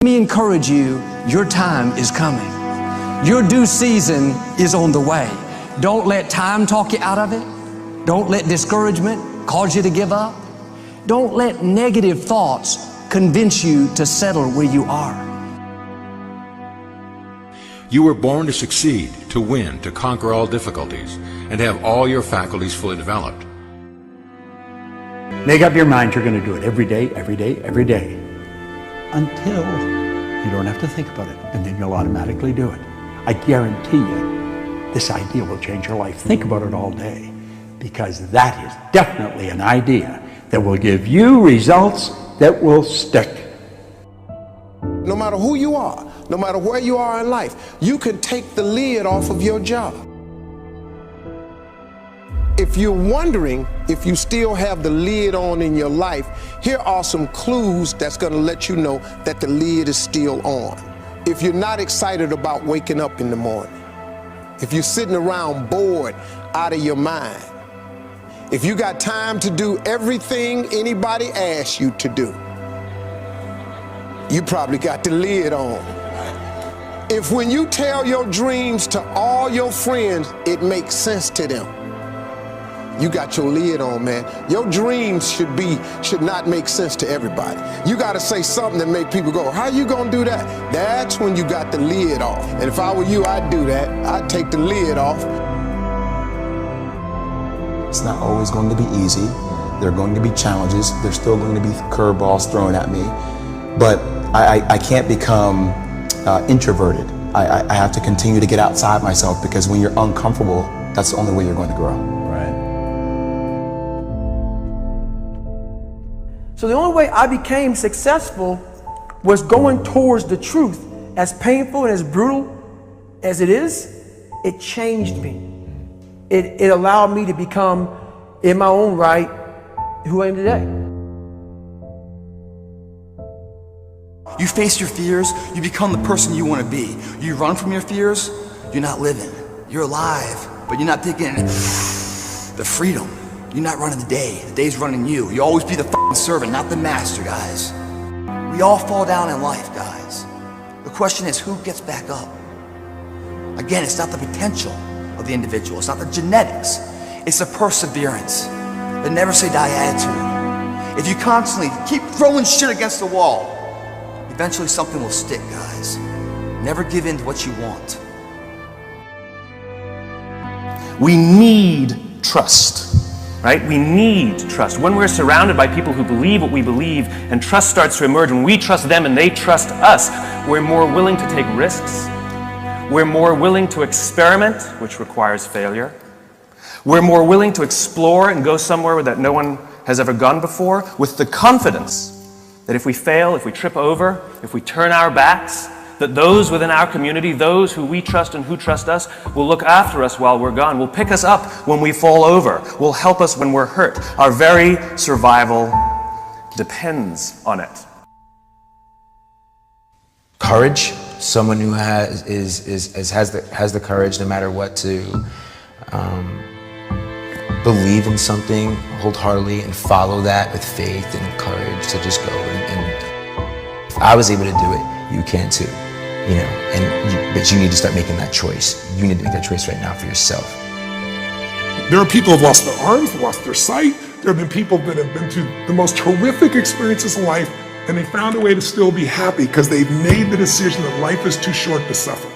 Let me encourage you, your time is coming. Your due season is on the way. Don't let time talk you out of it. Don't let discouragement cause you to give up. Don't let negative thoughts convince you to settle where you are. You were born to succeed, to win, to conquer all difficulties, and have all your faculties fully developed. Make up your mind you're going to do it every day, every day, every day, until you don't have to think about it, and then you'll automatically do it. I guarantee you, this idea will change your life. Think about it all day, because that is definitely an idea that will give you results that will stick. No matter who you are, no matter where you are in life, you can take the lid off of your job. If you're wondering if you still have the lid on in your life, here are some clues that's going to let you know that the lid is still on. If you're not excited about waking up in the morning, if you're sitting around bored out of your mind, if you got time to do everything anybody asks you to do, you probably got the lid on. If when you tell your dreams to all your friends, it makes sense to them, you got your lid on, man. Your dreams should not make sense to everybody. You got to say something that make people go, how you gonna do that? That's when you got the lid off. And if I were you, I'd do that. I'd take the lid off. It's not always going to be easy. There are going to be challenges. There's still going to be curveballs thrown at me. But I can't become introverted. I have to continue to get outside myself, because when you're uncomfortable, that's the only way you're going to grow. Right. So the only way I became successful was going towards the truth. As painful and as brutal as it is, it changed me. It allowed me to become, in my own right, who I am today. You face your fears, you become the person you want to be. You run from your fears, you're not living. You're alive, but you're not taking the freedom. You're not running the day's running you. You always be the f***ing servant, not the master, guys. We all fall down in life, guys. The question is, who gets back up? Again, it's not the potential of the individual, it's not the genetics, it's the perseverance, the never say die attitude. If you constantly keep throwing shit against the wall, eventually something will stick, guys. Never give in to what you want. We need trust, right? We need trust. When we're surrounded by people who believe what we believe and trust starts to emerge, when we trust them and they trust us, we're more willing to take risks. We're more willing to experiment, which requires failure. We're more willing to explore and go somewhere that no one has ever gone before, with the confidence that if we fail, if we trip over, if we turn our backs, that those within our community, those who we trust and who trust us, will look after us while we're gone, will pick us up when we fall over, will help us when we're hurt. Our very survival depends on it. Courage, someone who has the courage no matter what to believe in something wholeheartedly and follow that with faith and courage to just go. And if I was able to do it, you can too. You know, but you need to start making that choice. You need to make that choice right now for yourself. There are people who have lost their arms, lost their sight. There have been people that have been through the most horrific experiences in life, and they found a way to still be happy because they've made the decision that life is too short to suffer.